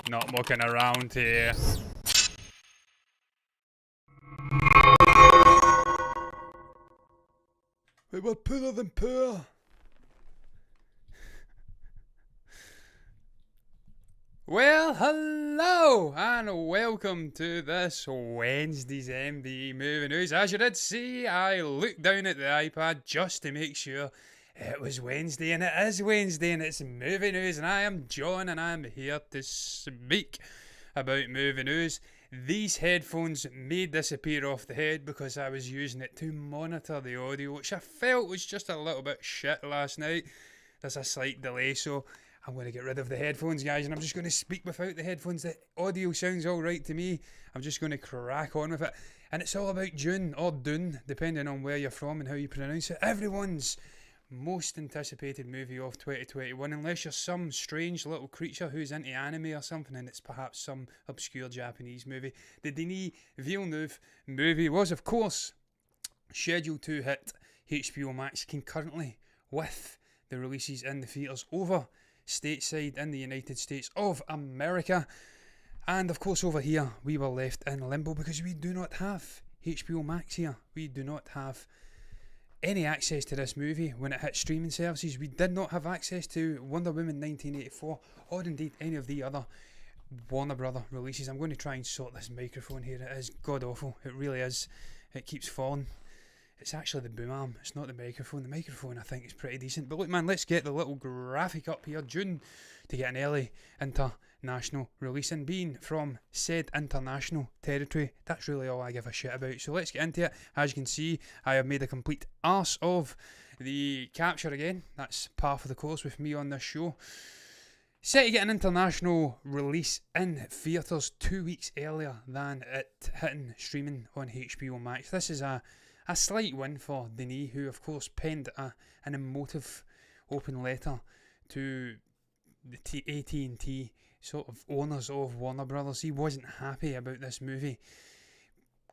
Not mucking around here. We were poorer than poor. Well, hello and welcome to this Wednesday's MBE Movie News. As you did see, I looked down at the iPad just to make sure it was Wednesday, and it is Wednesday, and it's movie news, and I am John, and I'm here to speak about movie news. These headphones may disappear off the head because I was using it to monitor the audio, which I felt was just a little bit shit last night. There's a slight delay, so I'm going to get rid of the headphones, guys, and I'm just going to speak without the headphones. The audio sounds alright to me. I'm just going to crack on with it. And it's all about Dune, or Dune, depending on where you're from and how you pronounce it. Everyone's most anticipated movie of 2021, unless you're some strange little creature who's into anime or something, and it's perhaps some obscure Japanese movie. The Denis Villeneuve movie was, of course, scheduled to hit HBO Max concurrently with the releases in the theatres over stateside in the United States of America. And of course over here we were left in limbo because we do not have HBO Max here. We do not have any access to this movie when it hit streaming services. We did not have access to Wonder Woman 1984 or indeed any of the other Warner Brother releases. I'm going to try and sort this microphone here. It is god awful. It really is. It keeps falling. It's actually the boom arm, it's not the microphone. The microphone I think is pretty decent. But look man, let's get the little graphic up here. Dune to get an early international release, and being from said international territory, that's really all I give a shit about. So let's get into it. As you can see, I have made a complete arse of the capture again. That's par for the course with me on this show. Set to get an international release in theatres 2 weeks earlier than it hitting streaming on HBO Max. This is a slight win for Denis, who of course penned an emotive open letter to the AT&T sort of owners of Warner Brothers. He wasn't happy about this movie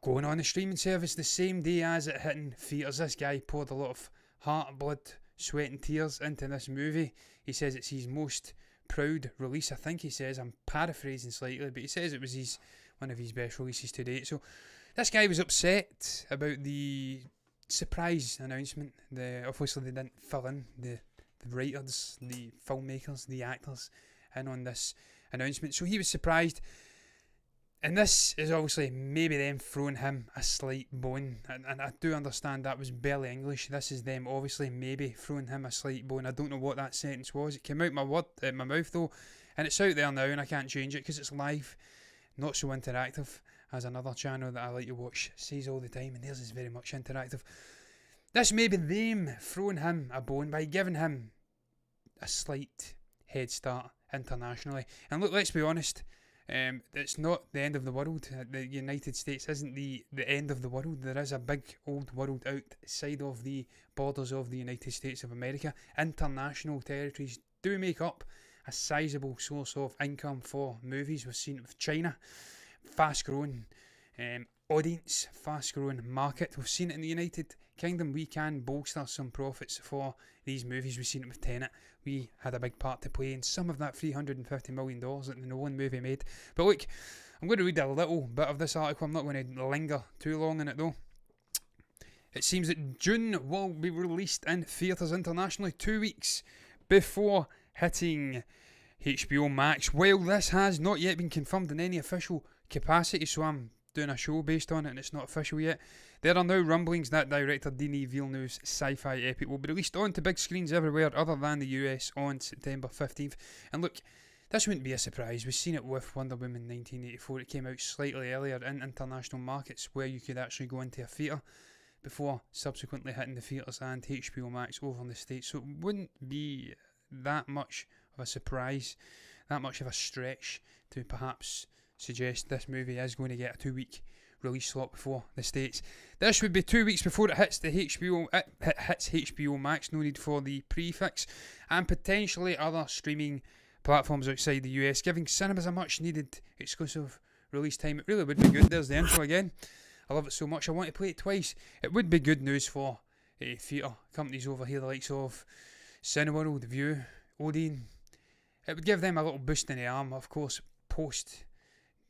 going on the streaming service the same day as it hitting theatres. This guy poured a lot of heart, blood, sweat and tears into this movie. He says it's his most proud release. I think he says, I'm paraphrasing slightly, but he says it was one of his best releases to date. So this guy was upset about the surprise announcement. Obviously they didn't fill in the writers, the filmmakers, the actors in on this announcement. So he was surprised. And this is obviously maybe them throwing him a slight bone. And I do understand that was barely English. This is them obviously maybe throwing him a slight bone. I don't know what that sentence was. It came out my mouth though. And it's out there now and I can't change it because it's live. Not so interactive as another channel that I like to watch says all the time, and theirs is very much interactive. This may be them throwing him a bone by giving him a slight head start internationally. And look, let's be honest, it's not the end of the world. The United States isn't the end of the world. There is a big old world outside of the borders of the United States of America. International territories do make up a sizable source of income for movies. We've seen it with China. Fast growing audience, fast growing market. We've seen it in the United Kingdom. We can bolster some profits for these movies. We've seen it with Tenet. We had a big part to play in some of that $350 million that the Nolan movie made. But look, I'm going to read a little bit of this article. I'm not going to linger too long in it though. It seems that Dune will be released in theatres internationally 2 weeks before hitting HBO Max. While this has not yet been confirmed in any official capacity, so I'm doing a show based on it and it's not official yet, there are now rumblings that director Denis Villeneuve's sci-fi epic will be released onto big screens everywhere other than the US on September 15th. And look, this wouldn't be a surprise. We've seen it with Wonder Woman 1984. It came out slightly earlier in international markets where you could actually go into a theatre before subsequently hitting the theatres and HBO Max over in the States. So it wouldn't be that much of a surprise, that much of a stretch to perhaps suggest this movie is going to get a 2 week release slot before the States. This would be 2 weeks before it hits HBO Max, no need for the prefix, and potentially other streaming platforms outside the US, giving cinemas a much needed exclusive release time. It really would be good. There's the intro again. I love it so much I want to play it twice. It would be good news for theatre companies over here, the likes of Cineworld, View, Odeon. It would give them a little boost in the arm. Of course, post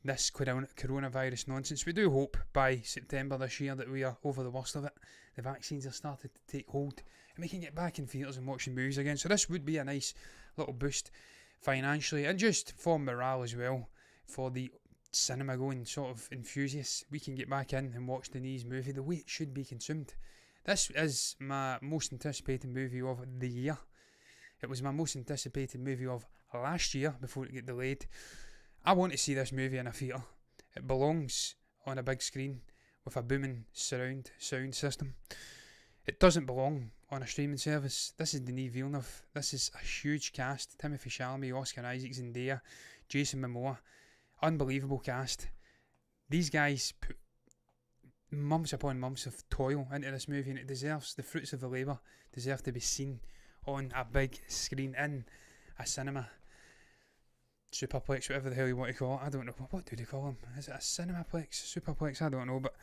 this coronavirus nonsense. We do hope by September this year that we are over the worst of it. The vaccines have started to take hold and we can get back in theatres and watching movies again. So this would be a nice little boost financially and just for morale as well, for the cinema going sort of enthusiasts. We can get back in and watch the Knees movie the way it should be consumed. This is my most anticipated movie of the year. It was my most anticipated movie of last year before it got delayed. I want to see this movie in a theatre. It belongs on a big screen with a booming surround sound system. It doesn't belong on a streaming service. This is Denis Villeneuve. This is a huge cast. Timothée Chalamet, Oscar Isaac, Zendaya, Jason Momoa. Unbelievable cast. These guys put months upon months of toil into this movie, and it deserves, the fruits of the labour deserve to be seen on a big screen in a cinema. Superplex, whatever the hell you want to call it. I don't know. What do they call them? Is it a cinemaplex? Superplex? I don't know. But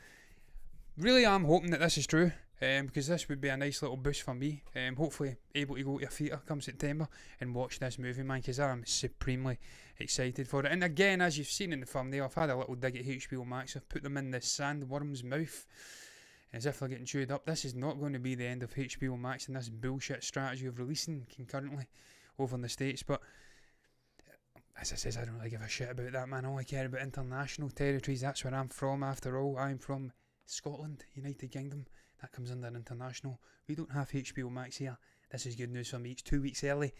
really, I'm hoping that this is true, because this would be a nice little boost for me. Hopefully, able to go to a theatre come September and watch this movie, man, because I'm supremely excited for it. And again, as you've seen in the thumbnail, I've had a little dig at HBO Max. I've put them in the sandworm's mouth as if they're getting chewed up. This is not going to be the end of HBO Max and this bullshit strategy of releasing concurrently over in the States. But as I says, I don't really give a shit about that, man. All I care about international territories. That's where I'm from, after all. I'm from Scotland, United Kingdom. That comes under international. We don't have HBO Max here. This is good news for me. It's 2 weeks early.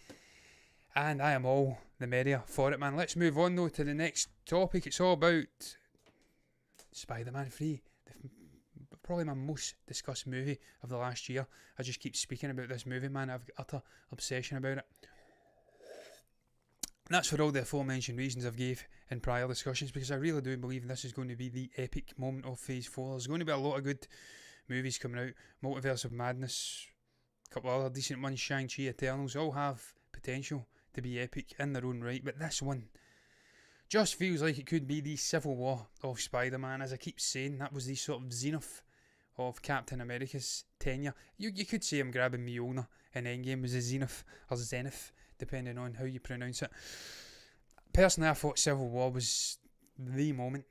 And I am all the merrier for it, man. Let's move on, though, to the next topic. It's all about Spider-Man 3. Probably my most discussed movie of the last year. I just keep speaking about this movie, man. I've got utter obsession about it. And that's for all the aforementioned reasons I've gave in prior discussions, because I really do believe this is going to be the epic moment of Phase 4. There's going to be a lot of good movies coming out. Multiverse of Madness, a couple of other decent ones, Shang-Chi, Eternals, all have potential to be epic in their own right, but this one just feels like it could be the Civil War of Spider-Man. As I keep saying, that was the sort of zenith of Captain America's tenure. You could say him grabbing Mjolnir in Endgame was a zenith, or zenith, depending on how you pronounce it. Personally, I thought Civil War was the moment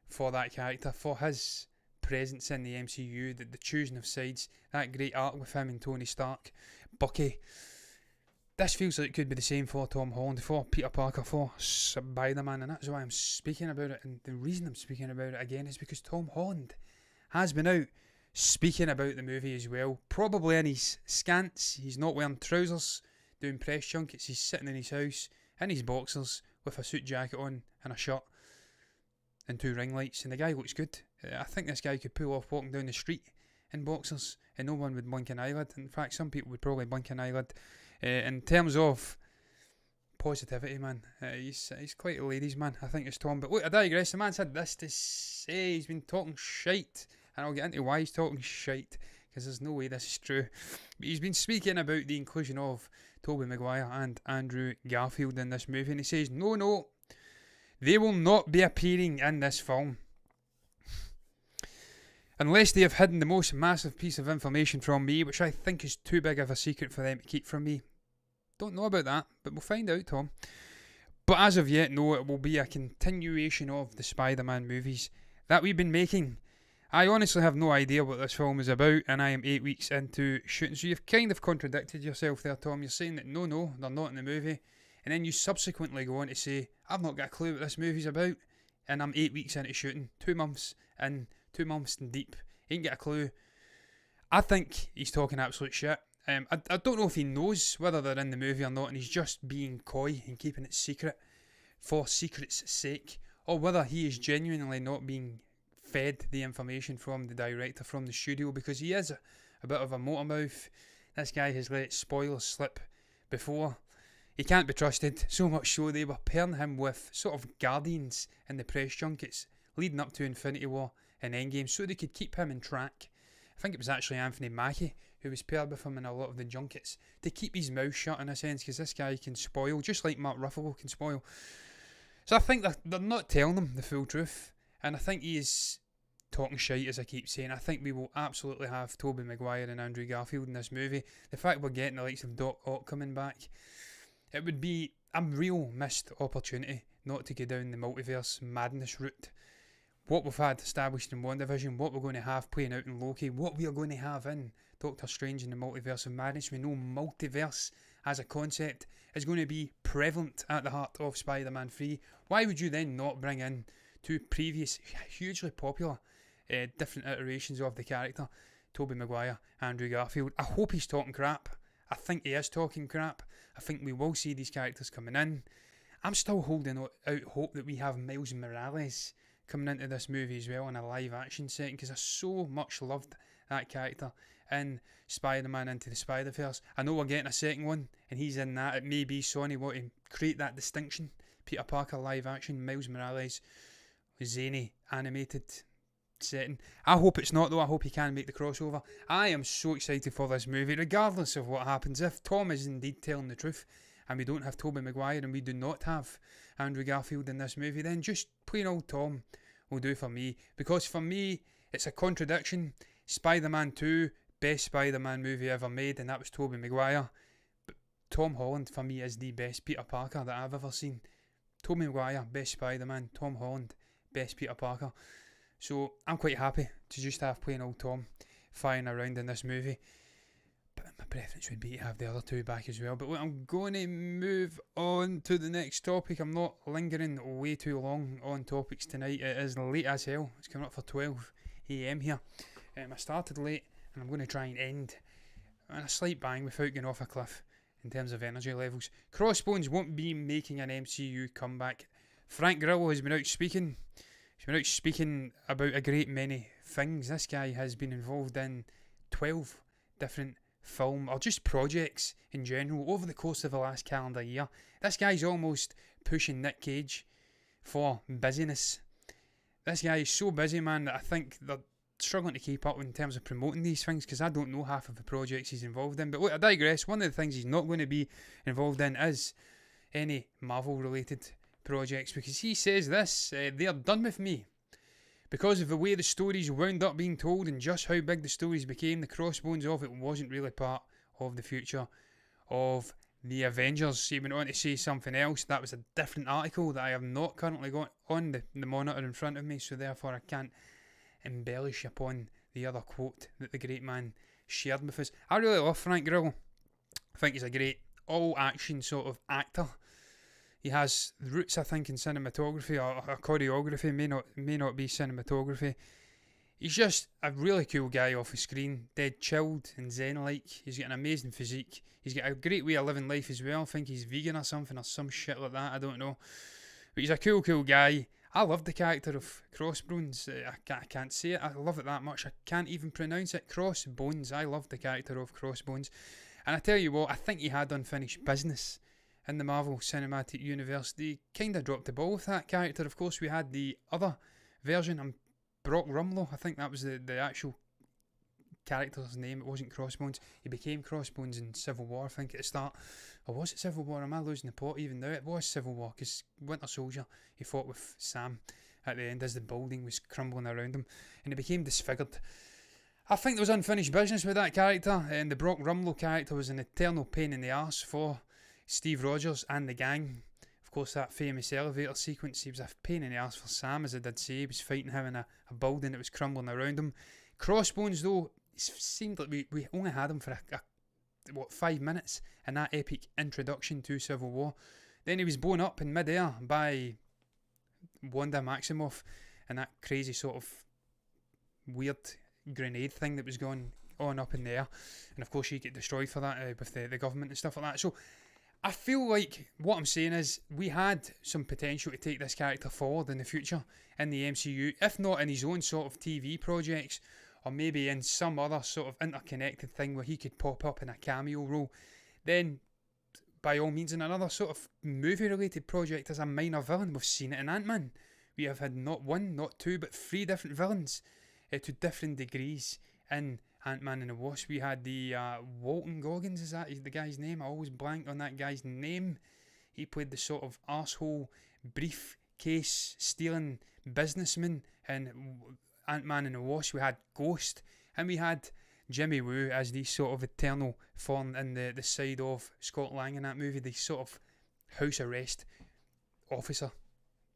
for that character, for his presence in the MCU, the choosing of sides, that great arc with him and Tony Stark, Bucky. This feels like it could be the same for Tom Holland, for Peter Parker, for Spider-Man, and that's why I'm speaking about it. And the reason I'm speaking about it again is because Tom Holland has been out speaking about the movie as well, probably in his skants. He's not wearing trousers, doing press junkets. He's sitting in his house in his boxers with a suit jacket on and a shirt and 2 ring lights, and the guy looks good. I think this guy could pull off walking down the street in boxers and no one would blink an eyelid. In fact, some people would probably blink an eyelid. In terms of positivity, man, he's quite a ladies' man, I think it's Tom. But look, I digress. The man's had this to say. He's been talking shite, and I'll get into why he's talking shite, because there's no way this is true. But he's been speaking about the inclusion of Tobey Maguire and Andrew Garfield in this movie, and he says, no, they will not be appearing in this film unless they have hidden the most massive piece of information from me, which I think is too big of a secret for them to keep from me. Don't know about that, but we'll find out, Tom. But as of yet, no, it will be a continuation of the Spider-Man movies that we've been making. I honestly have no idea what this film is about, and I am 8 weeks into shooting. So you've kind of contradicted yourself there, Tom. You're saying that no, they're not in the movie, and then you subsequently go on to say, I've not got a clue what this movie's about, and I'm 8 weeks into shooting, 2 months in, 2 months in deep, ain't got a clue. I think he's talking absolute shit. I don't know if he knows whether they're in the movie or not, and he's just being coy and keeping it secret for secret's sake, or whether he is genuinely not being fed the information from the director, from the studio, because he is a bit of a motor mouth. This guy has let spoilers slip before. He can't be trusted, so much so they were pairing him with sort of guardians in the press junkets leading up to Infinity War and Endgame, so they could keep him in track. I think it was actually Anthony Mackie who was paired with him in a lot of the junkets to keep his mouth shut, in a sense, because this guy can spoil, just like Mark Ruffalo can spoil. So I think they're not telling him the full truth, and I think he is talking shite, as I keep saying. I think we will absolutely have Tobey Maguire and Andrew Garfield in this movie. The fact we're getting the likes of Doc Ock coming back, it would be a real missed opportunity not to go down the multiverse madness route. What we've had established in WandaVision, what we're going to have playing out in Loki, what we are going to have in Doctor Strange in the Multiverse of Madness. We know multiverse as a concept is going to be prevalent at the heart of Spider-Man 3. Why would you then not bring in two previous hugely popular different iterations of the character, Tobey Maguire, Andrew Garfield? I hope he's talking crap. I think he is talking crap. I think we will see these characters coming in. I'm still holding out hope that we have Miles Morales coming into this movie as well in a live action setting, because I so much loved that character in Spider-Man Into the Spider-Verse. I know we're getting a second one and he's in that. It may be Sony want to create that distinction. Peter Parker live action, Miles Morales zany animated setting. I hope it's not though. I hope he can make the crossover. I am so excited for this movie, regardless of what happens. If Tom is indeed telling the truth and we don't have Tobey Maguire and we do not have Andrew Garfield in this movie, then just plain old Tom will do for me. Because for me, it's a contradiction. Spider-Man 2, best Spider-Man movie ever made, and that was Tobey Maguire. But Tom Holland, for me, is the best Peter Parker that I've ever seen. Tobey Maguire, best Spider-Man. Tom Holland, best Peter Parker. So I'm quite happy to just have plain old Tom flying around in this movie. But my preference would be to have the other two back as well. But look, I'm going to move on to the next topic. I'm not lingering way too long on topics tonight. It is late as hell. It's coming up for 12 AM here. I started late and I'm going to try and end on a slight bang without going off a cliff in terms of energy levels. Crossbones won't be making an MCU comeback. Frank Grillo has been out speaking. He's been out speaking about a great many things. This guy has been involved in 12 different film or just projects in general over the course of the last calendar year. This guy's almost pushing Nick Cage for busyness. This guy is so busy, man, that I think they're struggling to keep up in terms of promoting these things, because I don't know half of the projects he's involved in. But look, I digress. One of the things he's not going to be involved in is any Marvel related projects, because he says this: they're done with me because of the way the stories wound up being told and just how big the stories became. The Crossbones of it wasn't really part of the future of the Avengers. He went on to say something else. That was a different article that I have not currently got on the monitor in front of me, so therefore I can't embellish upon the other quote that the great man shared with us. I really love Frank Grillo. I think he's a great all-action sort of actor. He has roots, I think, in cinematography or choreography. May not be cinematography. He's just a really cool guy off the screen, dead chilled and zen-like. He's got an amazing physique. He's got a great way of living life as well. I think he's vegan or something or some shit like that. I don't know. But he's a cool guy. I love the character of Crossbones. I can't say it. I love it that much. I can't even pronounce it. Crossbones. I love the character of Crossbones. And I tell you what, I think he had unfinished business in the Marvel Cinematic Universe. They kind of dropped the ball with that character. Of course, we had the other version, Brock Rumlow. I think that was the actual character's name. It wasn't Crossbones. He became Crossbones in Civil War, I think, at the start. Or was it Civil War? Am I losing the plot even now? It was Civil War, because Winter Soldier, he fought with Sam at the end as the building was crumbling around him, and he became disfigured. I think there was unfinished business with that character, and the Brock Rumlow character was an eternal pain in the arse for Steve Rogers and the gang. Of course, that famous elevator sequence, he was a pain in the arse for Sam, as I did say. He was fighting him in a building that was crumbling around him. Crossbones, though, it seemed like we only had him for 5 minutes in that epic introduction to Civil War. Then he was blown up in mid-air by Wanda Maximoff and that crazy sort of weird grenade thing that was going on up in the air. And of course, she get destroyed for that with the government and stuff like that. So I feel like what I'm saying is we had some potential to take this character forward in the future in the MCU, if not in his own sort of TV projects, or maybe in some other sort of interconnected thing where he could pop up in a cameo role. Then, by all means, in another sort of movie-related project as a minor villain. We've seen it in Ant-Man. We have had not one, not two, but 3 different villains to different degrees in Ant-Man and the Wasp. We had the Walton Goggins, is that the guy's name? I always blank on that guy's name. He played the sort of arsehole, briefcase stealing businessman in Ant-Man and the Wasp. We had Ghost, and we had Jimmy Woo as the sort of eternal thorn in the side of Scott Lang in that movie, the sort of house arrest officer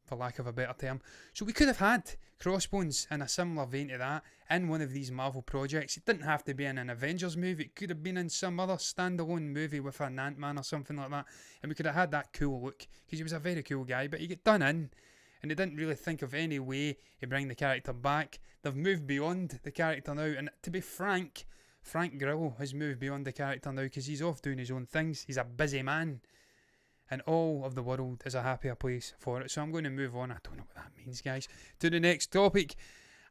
for lack of a better term. So we could have had Crossbones in a similar vein to that in one of these Marvel projects. It didn't have to be in an Avengers movie. It could have been in some other standalone movie with an Ant-Man or something like that, and we could have had that cool look, because he was a very cool guy. But he got done in, and they didn't really think of any way to bring the character back. They've moved beyond the character now, and to be frank, Frank Grillo has moved beyond the character now, because he's off doing his own things. He's a busy man, and all of the world is a happier place for it. So I'm going to move on. I don't know what that means, guys. To the next topic,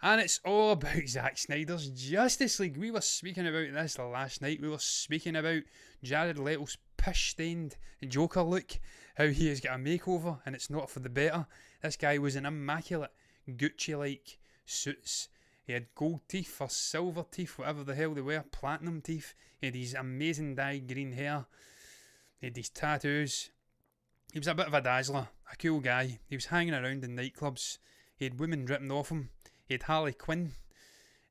and it's all about Zack Snyder's Justice League. We were speaking about this last night. We were speaking about Jared Leto's pish-stained Joker look, how he has got a makeover, and it's not for the better. This guy was in immaculate Gucci-like suits. He had gold teeth or silver teeth, whatever the hell they were, platinum teeth. He had his amazing dyed green hair. He had these tattoos. He was a bit of a dazzler, a cool guy. He was hanging around in nightclubs. He had women dripping off him. He had Harley Quinn.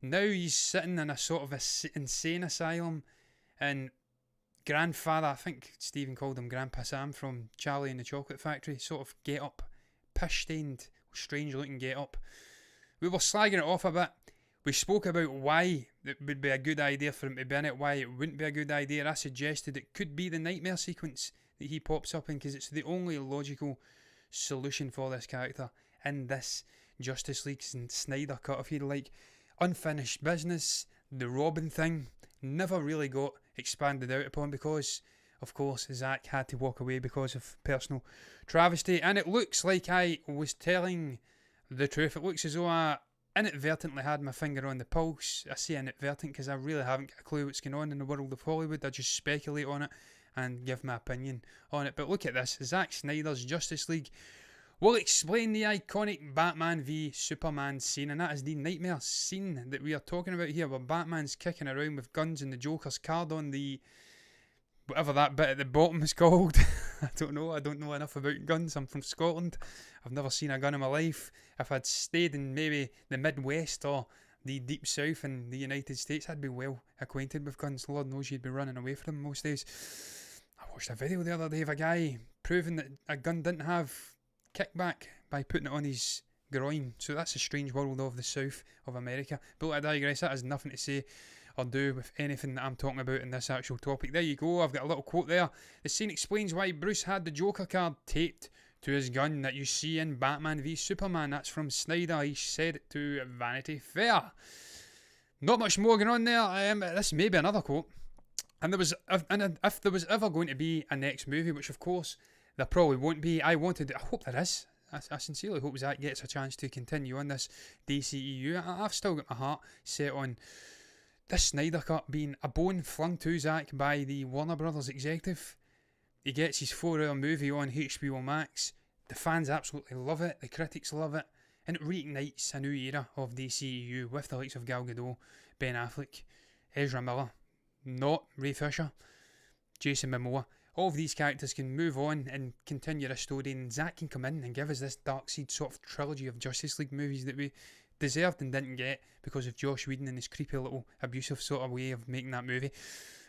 Now he's sitting in a sort of insane asylum, and grandfather, I think Stephen called him Grandpa Sam from Charlie and the Chocolate Factory, sort of get up, pish-stained, strange looking get up. We were slagging it off a bit. We spoke about why it would be a good idea for him to be in it, why it wouldn't be a good idea. I suggested it could be the nightmare sequence that he pops up in, because it's the only logical solution for this character in this Justice League and Snyder cut, if you like. Unfinished business, the Robin thing, never really got expanded out upon, because of course Zack had to walk away because of personal travesty. And it looks like I was telling the truth. It looks as though I inadvertently had my finger on the pulse. I say inadvertent because I really haven't got a clue what's going on in the world of Hollywood. I just speculate on it and give my opinion on it. But look at this. Zack Snyder's Justice League will explain the iconic Batman v Superman scene, and that is the nightmare scene that we are talking about here, where Batman's kicking around with guns and the Joker's card on the whatever that bit at the bottom is called. I don't know enough about guns. I'm from Scotland. I've never seen a gun in my life. If I'd stayed in maybe the Midwest or the Deep South in the United States, I'd be well acquainted with guns. Lord knows you'd be running away from them most days. I watched a video the other day of a guy proving that a gun didn't have kickback by putting it on his groin. So that's a strange world of the South of America. But I digress. That has nothing to say or do with anything that I'm talking about in this actual topic. There you go. I've got a little quote there. The scene explains why Bruce had the Joker card taped to his gun that you see in Batman v Superman. That's from Snyder. He said it to Vanity Fair. Not much more going on there. This may be another quote. And if there was ever going to be a next movie, which of course there probably won't be, I hope there is. I sincerely hope Zack gets a chance to continue on this DCEU. I've still got my heart set on this Snyder Cut being a bone flung to Zack by the Warner Brothers executive. He gets his 4-hour movie on HBO Max. The fans absolutely love it. The critics love it. And it reignites a new era of DCEU with the likes of Gal Gadot, Ben Affleck, Ezra Miller, not Ray Fisher, Jason Momoa. All of these characters can move on and continue a story, and Zack can come in and give us this Darkseid sort of trilogy of Justice League movies that we deserved and didn't get because of Joss Whedon and his creepy little abusive sort of way of making that movie.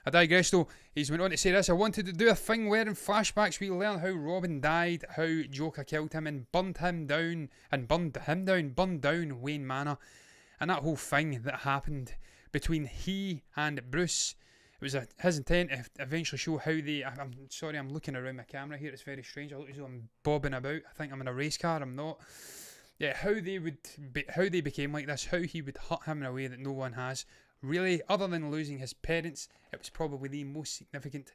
I digress though. He's went on to say this: I wanted to do a thing where in flashbacks we learn how Robin died, how Joker killed him and burned down Wayne Manor, and that whole thing that happened between he and Bruce. It was his intent to eventually show how they... I'm sorry, I'm looking around my camera here. It's very strange. I look as though I'm bobbing about. I think I'm in a race car. I'm not. Yeah, how they became like this, how he would hurt him in a way that no one has. Really, other than losing his parents, it was probably the most significant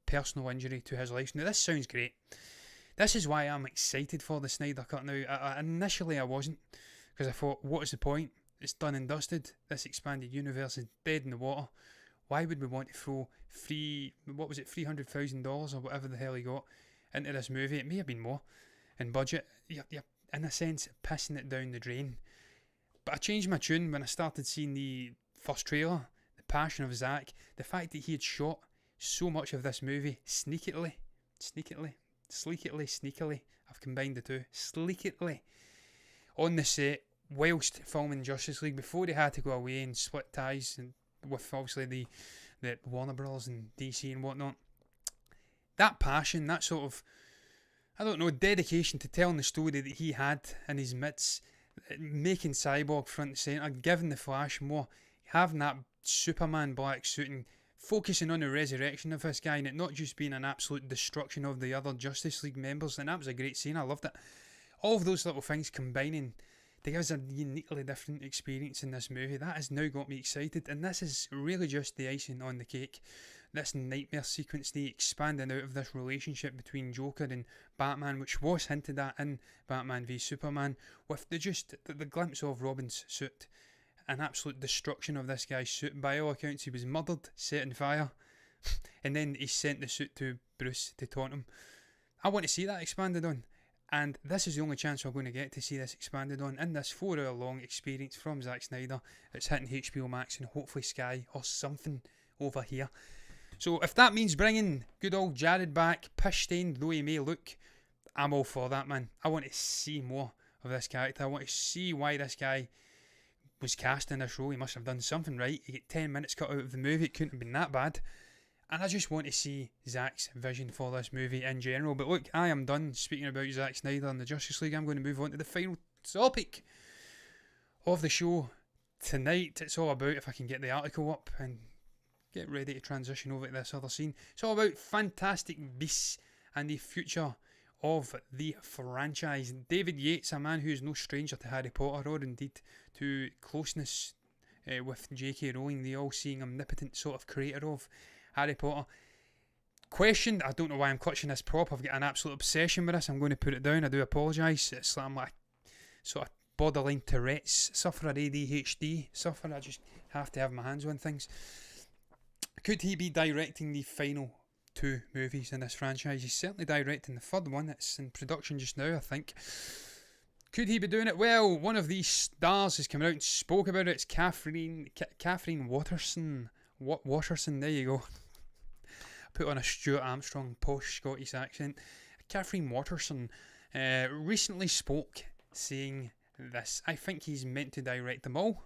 personal injury to his life. Now, this sounds great. This is why I'm excited for the Snyder Cut now. Initially, I wasn't, because I thought, what is the point? It's done and dusted. This expanded universe is dead in the water. Why would we want to throw $300,000 or whatever the hell he got into this movie? It may have been more in budget. You're in a sense pissing it down the drain. But I changed my tune when I started seeing the first trailer, the passion of Zack, the fact that he had shot so much of this movie sneakily, I've combined the two, sleekily, on the set whilst filming Justice League before he had to go away and split ties and with obviously the Warner Brothers and DC and whatnot. That passion, that sort of I don't know, dedication to telling the story that he had in his midst, making Cyborg front and centre, giving the Flash more, having that Superman black suit and focusing on the resurrection of this guy and it not just being an absolute destruction of the other Justice League members. And that was a great scene, I loved it. All of those little things combining to give us a uniquely different experience in this movie. That has now got me excited, and this is really just the icing on the cake. This nightmare sequence, the expanding out of this relationship between Joker and Batman, which was hinted at in Batman v Superman, with the glimpse of Robin's suit, an absolute destruction of this guy's suit. By all accounts, he was murdered, set on fire, and then he sent the suit to Bruce to taunt him. I want to see that expanded on. And this is the only chance we're going to get to see this expanded on in this 4-hour long experience from Zack Snyder. It's hitting HBO Max and hopefully Sky or something over here. So if that means bringing good old Jared back, pish-stained though he may look, I'm all for that, man. I want to see more of this character. I want to see why this guy was cast in this role. He must have done something right. He get 10 minutes cut out of the movie. It couldn't have been that bad. And I just want to see Zack's vision for this movie in general. But look, I am done speaking about Zack Snyder and the Justice League. I'm going to move on to the final topic of the show tonight. It's all about, if I can get the article up and get ready to transition over to this other scene, it's all about Fantastic Beasts and the future of the franchise. David Yates, a man who is no stranger to Harry Potter or indeed to closeness with J.K. Rowling, the all-seeing, omnipotent sort of creator of Harry Potter. Questioned, I don't know why I'm clutching this prop. I've got an absolute obsession with this. I'm going to put it down. I do apologise. It's like I'm like sort of borderline Tourette's sufferer, ADHD sufferer. I just have to have my hands on things. Could he be directing the final 2 movies in this franchise? He's certainly directing the 3rd one. It's in production just now, I think. Could he be doing it? Well, one of these stars has come out and spoke about it. It's Kathleen Waterston. Waterston, there you go. Put on a Stuart Armstrong posh Scottish accent. Kathleen Waterston recently spoke saying this: I think he's meant to direct them all.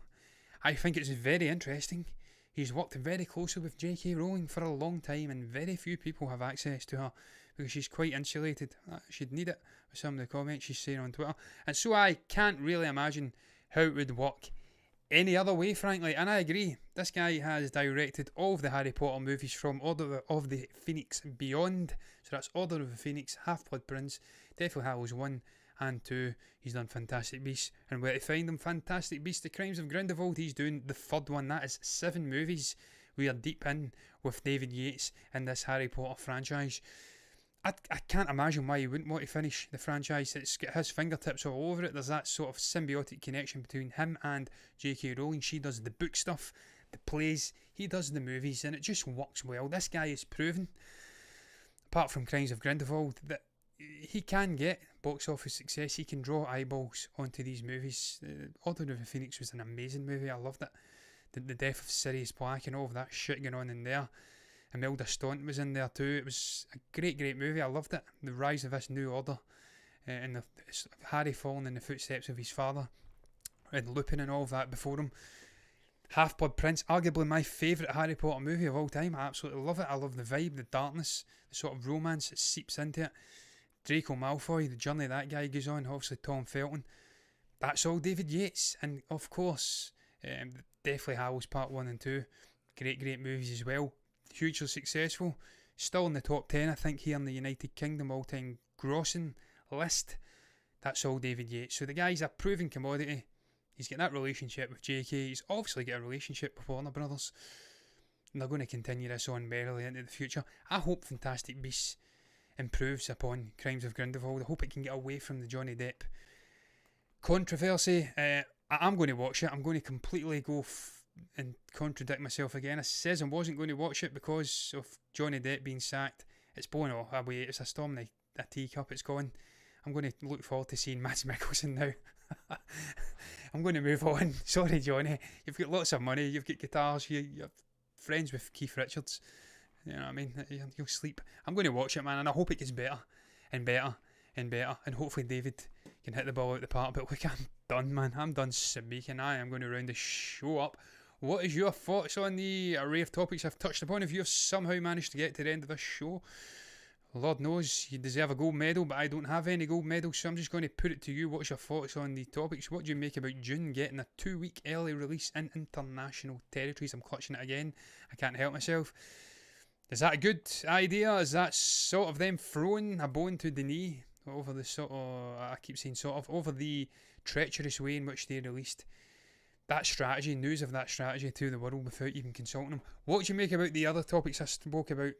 I think it's very interesting. He's worked very closely with J.K. Rowling for a long time and very few people have access to her because she's quite insulated. She'd need it with some of the comments she's saying on Twitter. And so I can't really imagine how it would work any other way, frankly. And I agree, this guy has directed all of the Harry Potter movies from Order of the Phoenix Beyond. So that's Order of the Phoenix, Half-Blood Prince, Deathly Hallows 1 and 2. He's done Fantastic Beasts and Where to Find Them, Fantastic Beasts, The Crimes of Grindelwald. He's doing the 3rd one. That is 7 movies. We are deep in with David Yates in this Harry Potter franchise. I can't imagine why he wouldn't want to finish the franchise. It's got his fingertips all over it. There's that sort of symbiotic connection between him and J.K. Rowling. She does the book stuff, the plays, he does the movies, and it just works well. This guy is proven, apart from Crimes of Grindelwald, that he can get box office success. He can draw eyeballs onto these movies. Order of the Phoenix was an amazing movie. I loved it. The death of Sirius Black and all of that shit going on in there. Imelda Staunton was in there too. It was a great movie. I loved it. The rise of this new order and Harry falling in the footsteps of his father and Lupin and all of that before him. Half-Blood Prince, arguably my favourite Harry Potter movie of all time. I absolutely love it. I love the vibe, the darkness, the sort of romance that seeps into it. Draco Malfoy, the journey that guy goes on, obviously Tom Felton. That's all David Yates. And of course, Deathly Hallows Part 1 and 2. Great movies as well. Hugely successful. Still in the top 10, I think, here in the United Kingdom all-time grossing list. That's all David Yates. So the guy's a proven commodity. He's got that relationship with JK. He's obviously got a relationship with Warner Brothers. And they're going to continue this on merrily into the future. I hope Fantastic Beasts improves upon Crimes of Grindelwald. I hope it can get away from the Johnny Depp controversy. I'm going to watch it. I'm going to completely go and contradict myself again. I says I wasn't going to watch it because of Johnny Depp being sacked. It's blowing away. It's a storm in a teacup. It's gone. I'm going to look forward to seeing Mads Mikkelsen now. I'm going to move on. Sorry, Johnny. You've got lots of money. You've got guitars. You're friends with Keith Richards. You know what I mean? You'll sleep. I'm going to watch it, man, and I hope it gets better and better and better. And hopefully David can hit the ball out the park. But look, I'm done, man. I'm done speaking. I am going to round the show up. What is your thoughts on the array of topics I've touched upon? If you've somehow managed to get to the end of this show, Lord knows you deserve a gold medal, but I don't have any gold medals, so I'm just going to put it to you. What's your thoughts on the topics? What do you make about Dune getting a 2-week early release in international territories? I'm clutching it again. I can't help myself. Is that a good idea? Is that sort of them throwing a bone to Denis over the sort of, I keep saying sort of, over the treacherous way in which they released that strategy, news of that strategy to the world without even consulting them? What do you make about the other topics I spoke about?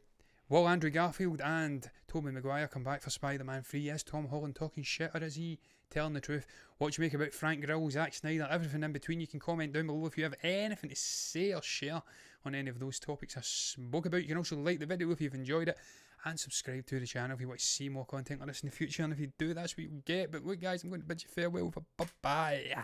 Will Andrew Garfield and Tobey Maguire come back for Spider-Man 3? Is Tom Holland talking shit, or is he telling the truth? What do you make about Frank Grillo, Zack Snyder, everything in between? You can comment down below if you have anything to say or share on any of those topics I spoke about. You can also like the video if you've enjoyed it, and subscribe to the channel if you want to see more content like this in the future. And if you do, that's what you'll get. But look guys, I'm going to bid you farewell for bye-bye.